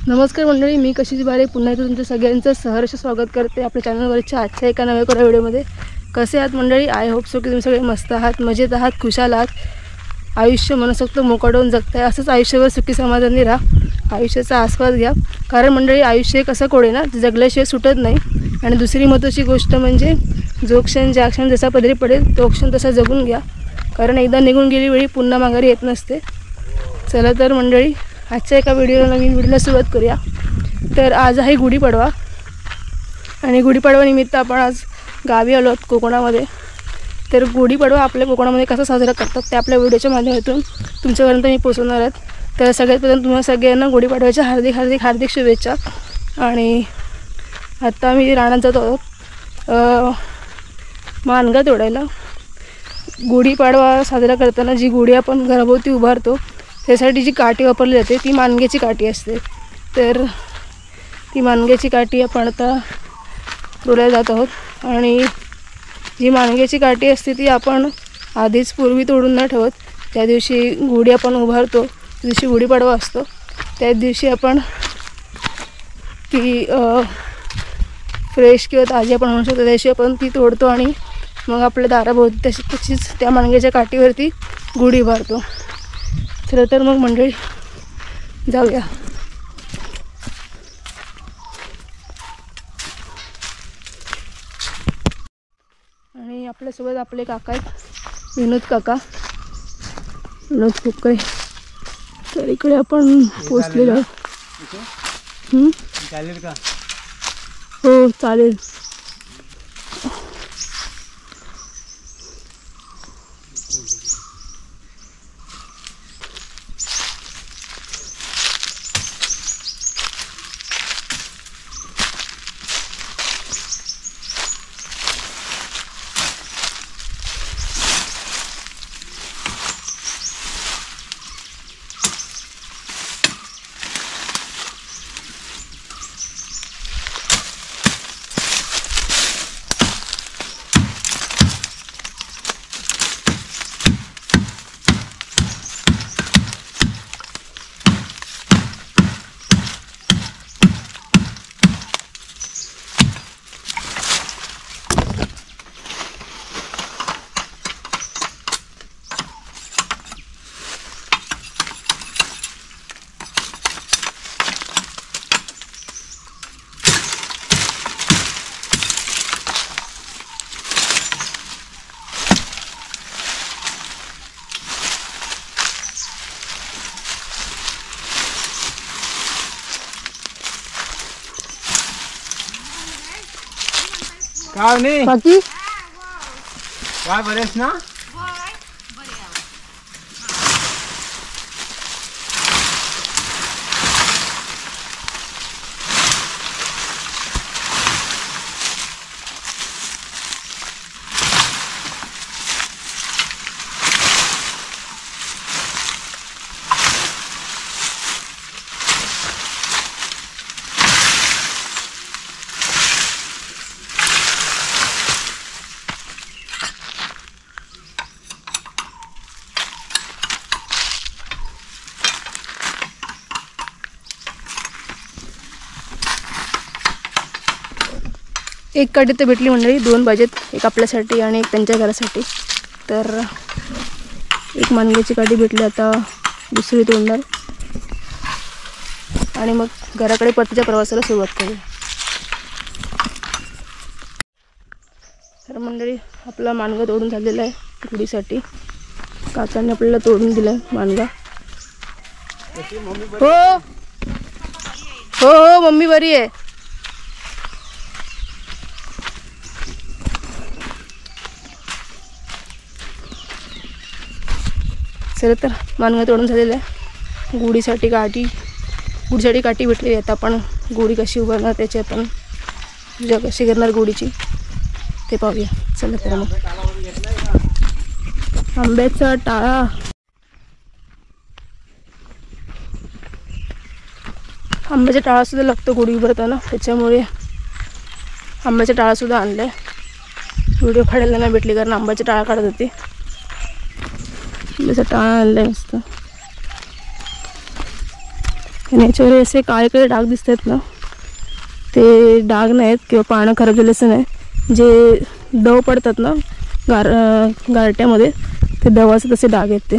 नमस्कार मंडळी, मी कशीच बारे पुन्हा एकदा तुमचं सगळ्यांचं सहर्ष स्वागत करते आपल्या चॅनलवरच्या आजच्या एका नव्या कोऱ्या व्हिडिओमध्ये. कसे आहात मंडळी? आय होप सो की तुम्ही सगळे मस्त आहात, मजेत आहात, खुशाल आहात. आयुष्य मनसोक्त मोकाटून जगताय, असंच आयुष्यभर सुखी समाधानी राहा, आयुष्याचा आस्वाद घ्या. कारण मंडळी आयुष्य एक असं कोडे ना जगल्याशिवाय सुटत नाही. आणि दुसरी महत्त्वाची गोष्ट म्हणजे जो क्षण ज्या क्षण जसा पदरी पडेल तो क्षण तसा जगून घ्या. कारण एकदा निघून गेली वेळी पुन्हा माघारी येत नसते. चला तर मंडळी, आजच्या एका नवीन व्हिडिओला सुरुवात करूया. तर आज आहे गुढीपाडवा आणि गुढीपाडवा निमित्त आपण आज गावी आलो आहोत कोकणामध्ये. तर गुढीपाडवा आपल्या कोकणामध्ये कसा साजरा करतात ते आपल्या व्हिडिओच्या माध्यमातून तुमच्यापर्यंत मी पोहोचवणार आहेत. तर सगळ्यात प्रथम तुम्हाला सगळ्यांना गुढीपाडव्याच्या हार्दिक शुभेच्छा. आणि आत्ता आम्ही रानात जात आहोत मानगा तोडायला. गुढीपाडवा साजरा करताना जी गुढी आपण घराभोवती उभारतो त्यासाठी जी काठी वापरली जाते ती मानग्याची काठी असते. तर ती मानग्याची काठी आपण आता तोडायला जात आहोत. आणि जी मानग्याची काठी असते ती आपण आधीच पूर्वी तोडून न ठेवत, त्या दिवशी गुढी आपण उभारतो त्या दिवशी गुढीपाडवा असतो त्याच दिवशी आपण ती फ्रेश किंवा ताजी आपण म्हणू शकतो त्या दिवशी आपण ती तोडतो आणि मग आपल्या दाराभोवती तशीच त्या मानग्याच्या काठीवरती गुढी उभारतो. चला तर मग मंडळी जाऊया. आणि आपल्यासोबत आपले काका आहेत, विनोद काका, विनोद कुक्के. तर इकडे आपण पोचलेलो आहोत. चालेल का? हो चालेल. काय नाही बाकी काय बरेच ना. एक काठी तर भेटली मंडळी, 2 पाहिजेत, एक आपल्यासाठी आणि एक त्यांच्या घरासाठी. तर एक मानग्याची काठी भेटली, आता दुसरी तोडणार आणि मग घराकडे परतीच्या प्रवासाला सुरुवात करूया. तर मंडळी आपला मानगा तोडून झालेला आहे गुढीसाठी. काकांनी आपल्याला तोडून दिला आहे मानगा. हो हो हो मम्मी बरी आहे. चला तर मानगा तोडून झालेलं आहे. गुढीसाठी काठी भेटली. आता आपण गुढी कशी उभारणार त्याची आपण पूजा कशी करणार गुढीची ते पाहूया. चला तर मग. आंब्याचा टाळा, आंब्याचा टाळासुद्धा लागतो गुढी उभारताना, त्याच्यामुळे आंब्याचा टाळासुद्धा आणला आहे. व्हिडिओ काढायला नाही भेटली कारण आंब्याचा टाळा काढत होती. आंब्याचा टाळा आणला आहे मस्त. आणि याच्यावर असे काळे डाग दिसत आहेत ना, ते डाग नाहीत किंवा पानं खराब झाले असं नाही, जे दव पडतात ना गारट्यामध्ये, ते दवाचे तसे डाग आहेत, ते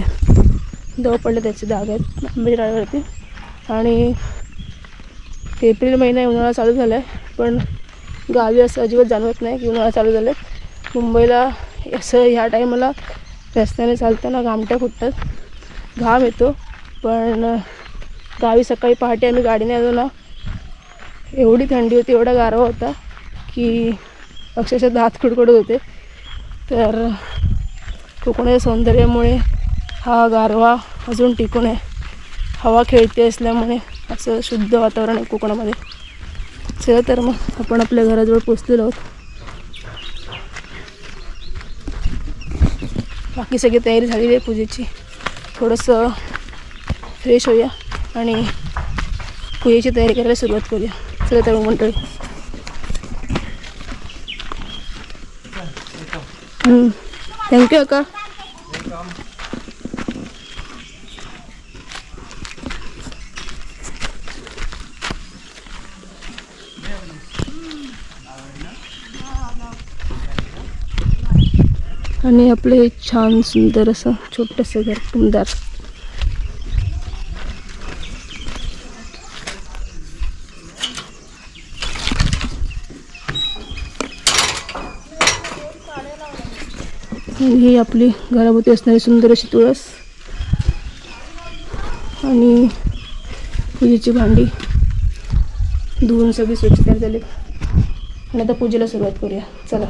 दव पडले त्याचे डाग आहेत आंब्याच्या डाळीवरती. आणि एप्रिल महिना उन्हाळा चालू झाला आहे, पण गावी असं अजिबात जाणवत नाही की उन्हाळा चालू झाला आहे. मुंबईला असं ह्या टायमाला रस्त्याने चालताना घामट्या फुटतात, घाम येतो. पण गावी सकाळी पहाटे आम्ही गाडीने आलो ना, एवढी थंडी होती, एवढा गारवा होता की अक्षरशः दात कुडकुडत होते. तर कोकणाच्या सौंदर्यामुळे हा गारवा अजून टिकून आहे. हवा खेळती असल्यामुळे असं शुद्ध वातावरण आहे कोकणामध्ये. चला तर मग आपण आपल्या घराजवळ पोचलेलो आहोत. बाकी सगळी तयारी झालेली आहे पूजेची. थोडंसं फ्रेश होऊया आणि पूजेची तयारी करायला सुरुवात करूया. चला तर मंडळी. थँक्यू अक्का. आणि आपलं हे छान सुंदर असं छोटंसं घर, टुमदार. आणि ही आपली घराभोवती असणारी सुंदर अशी तुळस आणि पूजेची भांडी धुवून सगळी स्वच्छ तयार झाली. आणि आता पूजेला सुरुवात करूया. चला.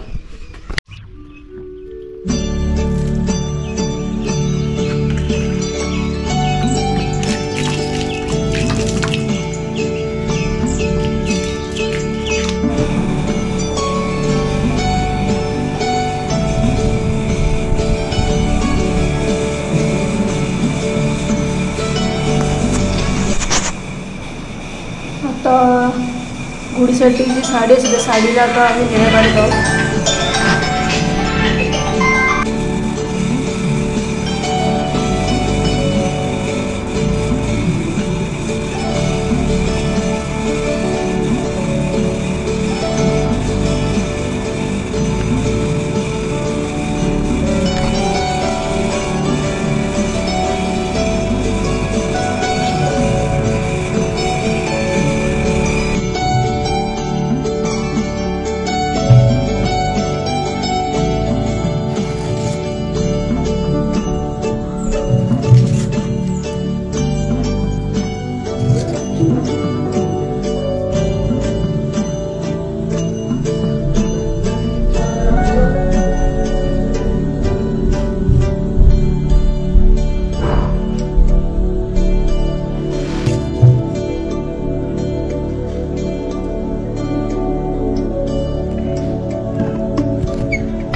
आता गुढीसाठी जी साडी असते त्या साडीला आता आम्ही निळ्या काढत आहोत.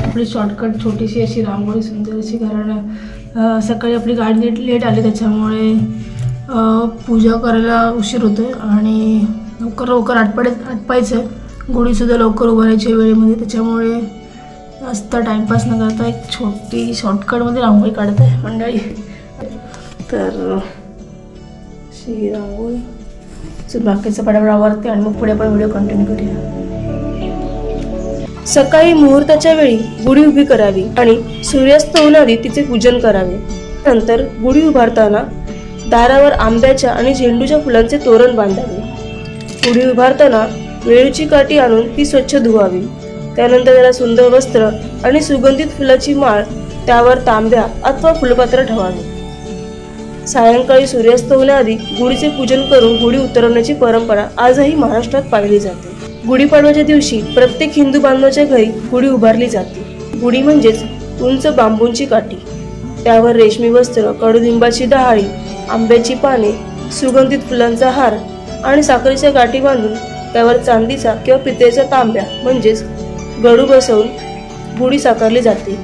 आपली शॉर्टकट छोटीशी अशी रांगोळी सुंदर अशी, कारण सकाळी आपली गाडी लेट आली त्याच्यामुळे पूजा करायला उशीर होतोय आणि लवकर आटपायचं आहे. गुढीसुद्धा लवकर उभारायची वेळेमध्ये, त्याच्यामुळे जास्त टाईमपास न करता एक छोटी शॉर्टकटमध्ये रांगोळी काढत आहे मंडळी. तर अशी रांगोळी बाकीचं पटापट आवरते आणि मग पुढे आपण व्हिडिओ कंटिन्यू करूया. सकाळी मुहूर्ताच्या वेळी गुढी उभी करावी आणि सूर्यास्त होण्याआधी तिचे पूजन करावे. नंतर गुढी उभारताना दारावर आंब्याच्या आणि झेंडूच्या फुलांचे तोरण बांधावे. गुढी उभारताना वेळूची काठी आणून ती स्वच्छ धुवावी. त्यानंतर त्याला सुंदर वस्त्र आणि सुगंधित फुलाची माळ त्यावर तांब्या अथवा फुलपात्र ठेवावे. सायंकाळी सूर्यास्त होण्याआधी गुढीचे पूजन करून गुढी उतरवण्याची परंपरा आजही महाराष्ट्रात पाळली जाते. गुढीपाडव्याच्या दिवशी प्रत्येक हिंदू बांधवाच्या घरी गुढी उभारली जाते. गुढी म्हणजेच उंच बांबूंची काठी, त्यावर रेशमी वस्त्र, कडुलिंबाची डहाळी, आंब्याची पाने, सुगंधित फुलांचा हार आणि साखरेच्या गाठी बांधून त्यावर चांदीचा किंवा पितळेचा तांब्या म्हणजेच गडू बसवून गुढी साकारली जाते.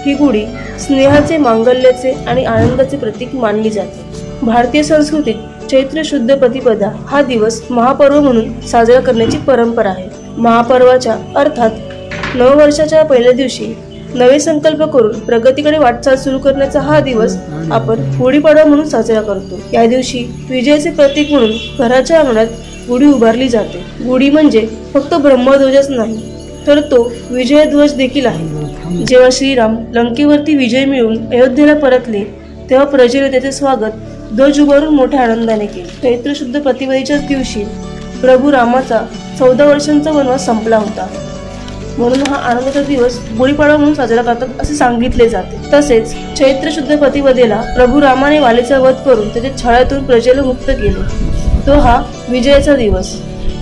ही गुढी स्नेहाचे, मांगल्याचे आणि आनंदाचे प्रतीक मानली जाते. भारतीय संस्कृतीत चैत्र शुद्ध प्रतिपदा हा दिवस महापर्व म्हणून साजरा करण्याची परंपरा आहे. महापर्वाच्या अर्थात नववर्षाच्या पहिल्या दिवशी नवे संकल्प करून प्रगतीकडे वाटचाल सुरू करण्याचा हा दिवस आपण गुढीपाडवा म्हणून साजरा करतो। या दिवशी विजयाचे प्रतीक म्हणून घराच्या अंगणात गुढी उभारली जाते। गुढी म्हणजे फक्त ब्रह्मध्वजच नाही, तर तो विजयध्वज देखील आहे। जेव्हा श्रीराम लंकेवरती विजय मिळवून अयोध्येला परतले, तेव्हा प्रजेने त्याचे स्वागत ध्वज उभारून मोठ्या आनंदाने केले। चैत्र शुद्ध प्रतिपदेच्याच दिवशी प्रभू रामाचा 14 वर्षांचा वनवास संपला होता, म्हणून हा आनंदाचा दिवस गुढीपाडवा म्हणून साजरा करतात असे सांगितले जाते। तसेच चैत्र शुद्ध प्रतिपदेला प्रभू रामाने वालीचा वध करून त्याच्या छळातून प्रजेला मुक्त केले, तो हा विजयाचा दिवस।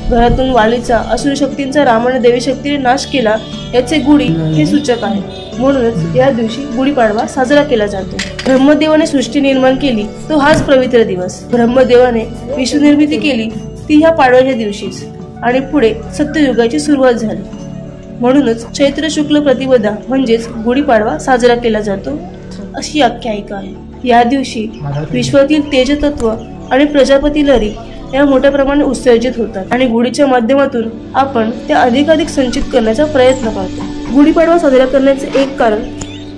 घरातून वालीचा असुर शक्तींचा रामाने देवी शक्तीने नाश केला याचे गुढी हे सूचक आहे, म्हणूनच या दिवशी गुढीपाडवा साजरा केला जातो। ब्रह्मदेवाने सृष्टी निर्माण केली तो हाच पवित्र दिवस। ब्रह्मदेवाने विश्वनिर्मिती केली ती ह्या पाडव्याच्या दिवशीच, आणि पुढे सत्ययुगाची सुरुवात झाली, म्हणूनच चैत्र शुक्ल प्रतिपदा म्हणजेच गुढीपाडवा साजरा केला जातो अशी आख्यायिका आहे। या दिवशी विश्वातील तेजतत्व आणि प्रजापती लहरी या मोठ्या प्रमाणात उत्सर्जित होतात आणि गुढीच्या माध्यमातून आपण त्या अधिकाधिक संचित करण्याचा प्रयत्न करतो। गुढीपाडवा साजरा करण्याचे एक कारण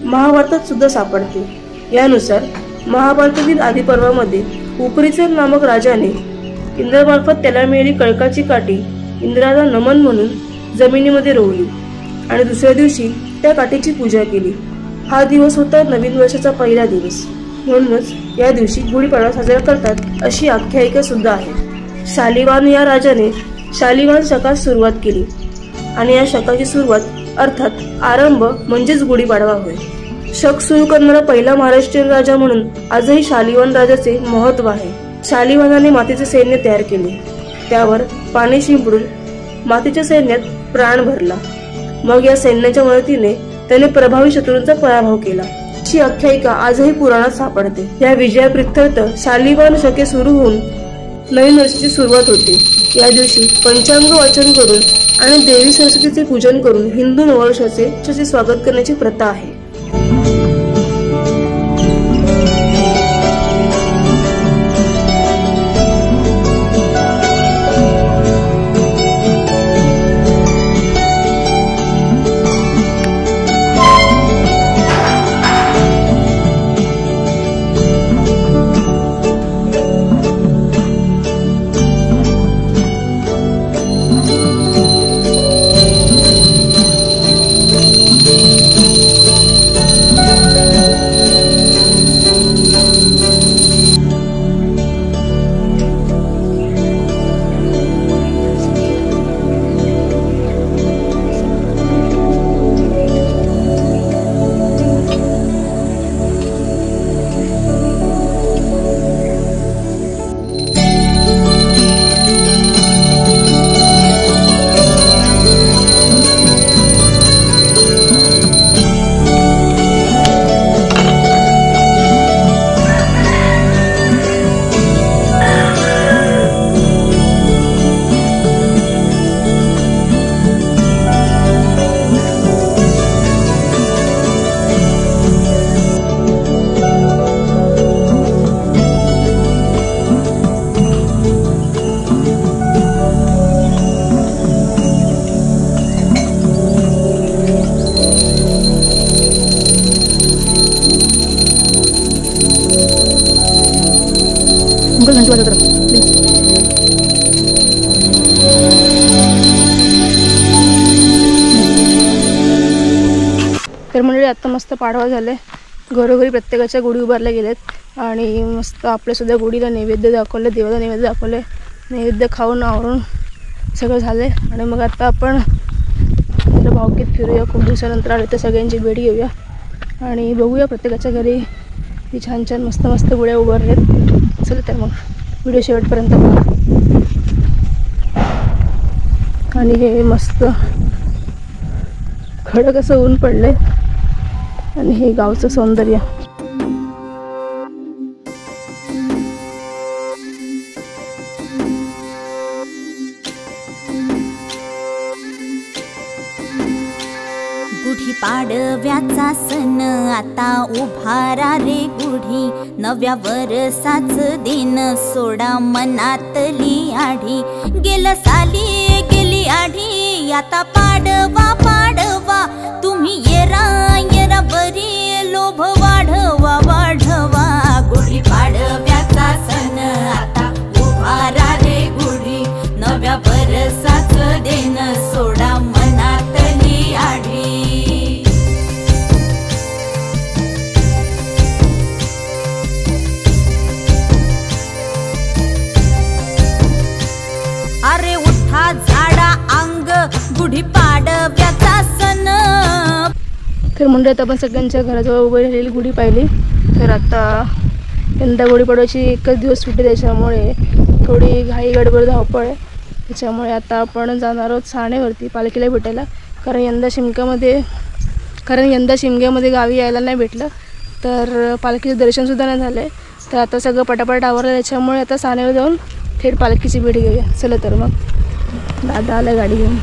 महाभारतात सुद्धा सापडते। यानुसार महाभारतातील आदी पर्वामध्ये उपरिचर नामक राजाने इंद्रामार्फत त्याला मिळालेली कळकाची काठी इंद्राला नमन म्हणून जमिनीमध्ये रोवली आणि दुसऱ्या दिवशी त्या काठीची पूजा केली। हा दिवस होता नवीन वर्षाचा पहिला दिवस, म्हणूनच या दिवशी गुढीपाडवा साजरा करतात अशी आख्यायिका सुद्धा आहे। शालिवाहन या राजाने शालिवाहन शकास सुरुवात केली आणि या शकाची सुरुवात अर्थात आरंभ म्हणजेच गुढीपाडवा होय। शक सुरू करणारा पहिला महाराष्ट्रीयन राजा म्हणून आजही शालिवाहन राजाचे महत्त्व आहे। शालिवाहनाने मातीचे सैन्य तयार केले, त्यावर पाणी शिंपडून मातीच्या सैन्यात प्राण भरला, मग या सैन्याच्या मदतीने त्याने प्रभावी शत्रूंचा पराभव केला अशी आख्यायिका आजही पुराणात सापडते। या विजयाप्रीत्यर्थ शालिवाहन शके सुरू होऊन नवीन वर्षाची सुरुवात होते। या दिवशी पंचांग वाचन करून आणि देवी सरस्वतीचे पूजन करून हिंदू नववर्षाचे स्वागत करण्याची प्रथा आहे। तर मंडळी आता मस्त पाडवा झाले, घरोघरी प्रत्येकाच्या गुढी उभारल्या गेल्यात आणि मस्त आपल्या सुद्धा गुढीला नैवेद्य दाखवले, देवाला नैवेद्य दाखवले, नैवेद्य खाऊन आवरून सगळं झाले आणि मग आता आपण भावकीत फिरूया। खूप दिवसानंतर आले तर सगळ्यांची भेट घेऊया आणि बघूया प्रत्येकाच्या घरी ती छान छान मस्त मस्त गुढ्या उभारल्यात। चला तर मग व्हिडिओ शेवटपर्यंत बघा। आणि हे मस्त खडक असं ऊन पडलंय आणि हे गावचं सौंदर्य। गुढी पाडव्याचा सण आता उभारा रे गुढी, नव्या वर्षाच दिन सोडा मनातली आढी, गेलं साली गेली आढी आता पाडवा पाडवा तुम्ही येरा लोभ वाढवा वाढवा गुढीपाडव्याचा सण आता उभारा रे गुढी नव्या वरसाचं देण सोडा मनातली आढी अरे उठा झाडा अंग गुढीपाडव्याचा सण. तर मंडळात आपण सगळ्यांच्या घराजवळ उभी राहिलेली गुढी पाहिली. तर आता यंदा गुढीपाडव्याची एकच दिवस सुट्टी त्याच्यामुळे थोडी घाई गडबड धावपळ आहे. त्याच्यामुळे आता आपण जाणार आहोत साणेवरती पालखीला भेटायला. कारण यंदा शिमग्यामध्ये गावी यायला नाही भेटलं. तर पालखीचं दर्शनसुद्धा नाही झालं आहे. तर आता सगळं पटापट आवरलं त्याच्यामुळे आता साणेवर जाऊन थेट पालखीची भेट घेऊया. चला तर मग दादा आला गाडी घेऊन.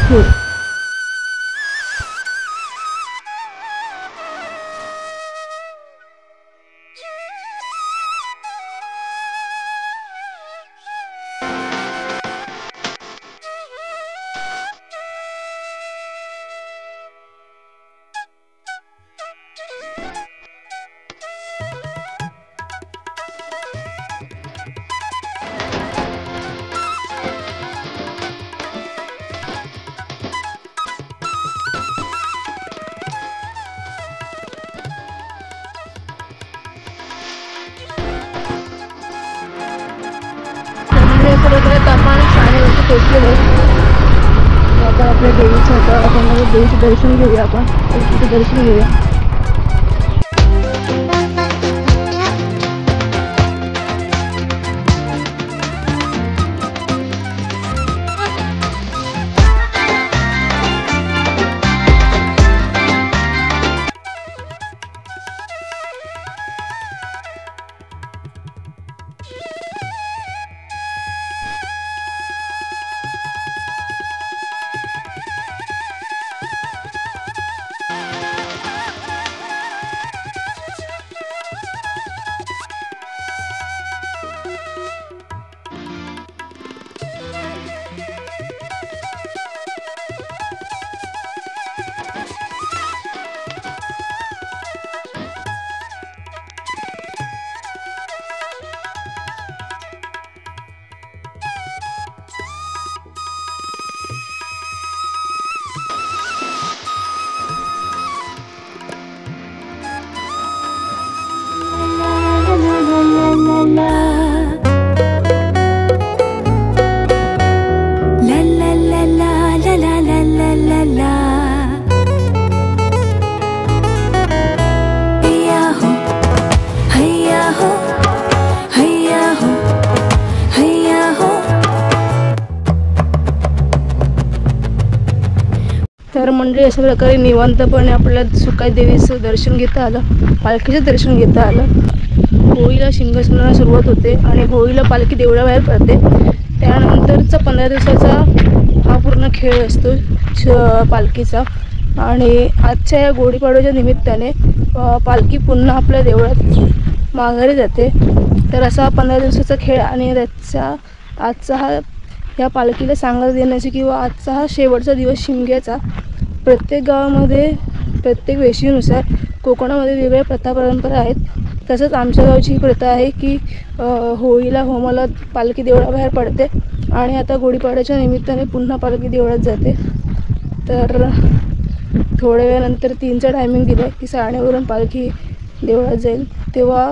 हो. आपण साणेवरती पोचलेलो आता आपल्या देवीचं होतं. आपण देवीचं दर्शन घेऊया. आपण देवीचं दर्शन घेऊया. तर मंडळी अशा प्रकारे निवांतपणे आपल्याला सुकाई देवीचं दर्शन घेता आलं. पालखीचं दर्शन घेता आलं. होळीला शिंगस्नानाला सुरुवात होते आणि होळीला पालखी देवळाबाहेर पडते. त्यानंतरचा 15 दिवसाचा हा पूर्ण खेळ असतो पालखीचा. आणि आजच्या या गुढीपाडव्याच्या निमित्ताने पालखी पुन्हा आपल्या देवळात माघारी जाते. तर असा 15 दिवसाचा खेळ आणि त्याचा आजचा हा या पालखीला सांगत देण्याची किंवा आजचा हा शेवटचा दिवस शिमग्याचा. प्रत्येक गावामध्ये प्रत्येक वेशीनुसार कोकणामध्ये वेगवेगळ्या प्रथा परंपरा आहेत. तसंच आमच्या गावची ही प्रथा आहे की होळीला होमाला पालखी देवळाबाहेर पडते आणि आता गुढीपाडव्याच्या निमित्ताने पुन्हा पालखी देवळात जाते. तर थोड्या वेळानंतर 3चा टायमिंग दिला आहे की साणेवरून पालखी देवळात जाईल. तेव्हा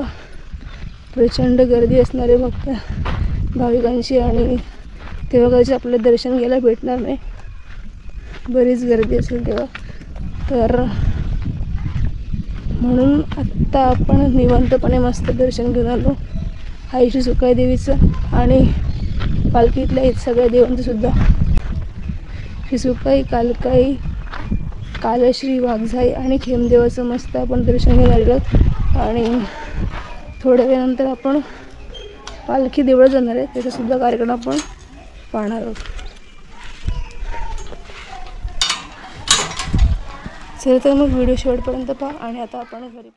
प्रचंड गर्दी असणारे भक्त भाविकांची आणि तेव्हा कदाचित आपलं दर्शन घ्यायला भेटणार नाही. बरीच गर्दी असेल तेव्हा. तर म्हणून आत्ता आपण निवांतपणे मस्त दर्शन घेऊन आलो आईशी सुकाई देवीचं आणि पालखीतल्या सगळ्या देवांचंसुद्धा. श्री सुकाई, कालकाई, कालश्री, वाघजाई आणि खेमदेवाचं मस्त आपण दर्शन घेऊन आलेलो. आणि थोड्या वेळानंतर आपण पालखी देवळात जाणार आहे. त्याचासुद्धा कार्यक्रम आपण पाहणार आहोत. चला तर मग व्हिडिओ शेवटपर्यंत पहा आणि आता आपण घरी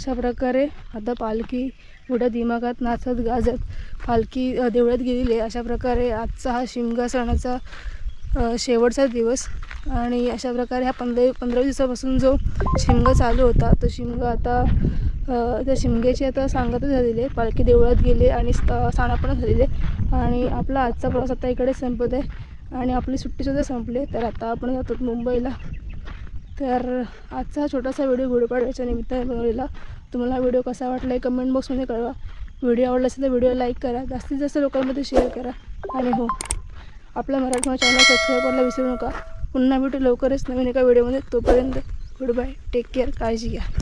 अशा प्रकारे आता पालखी मोठ्या दिमागात नाचत गाजत पालखी देवळात गेलेली आहे. अशा प्रकारे आजचा हा शिमगा सणाचा शेवटचा दिवस आणि अशा प्रकारे हा 15 दिवसापासून जो शिमगा चालू होता तो शिमगा आता त्या शिमग्याची आता सांगतच झालेली आहे. पालखी देवळात गेले आणि स्थानापन्न झालेले आणि आपला आजचा प्रवास आता इकडे संपत आहे आणि आपली सुट्टीसुद्धा संपली. तर आता आपण जातो मुंबईला. तर आजचा हा छोटासा व्हिडिओ गुढीपाडव्याच्या निमित्ताने बनवलेला. तुम्हाला हा व्हिडिओ कसा वाटला कमेंट बॉक्समध्ये कळवा. व्हिडिओ आवडला असेल तर व्हिडिओ लाईक करा, जास्तीत जास्त लोकांमध्ये शेअर करा आणि हो आपला मराठी चॅनल सबस्क्राईब करायला विसरू नका. पुन्हा भेटू लवकरच नवीन एका व्हिडिओमध्ये. तोपर्यंत गुड बाय, टेक केअर, काळजी घ्या.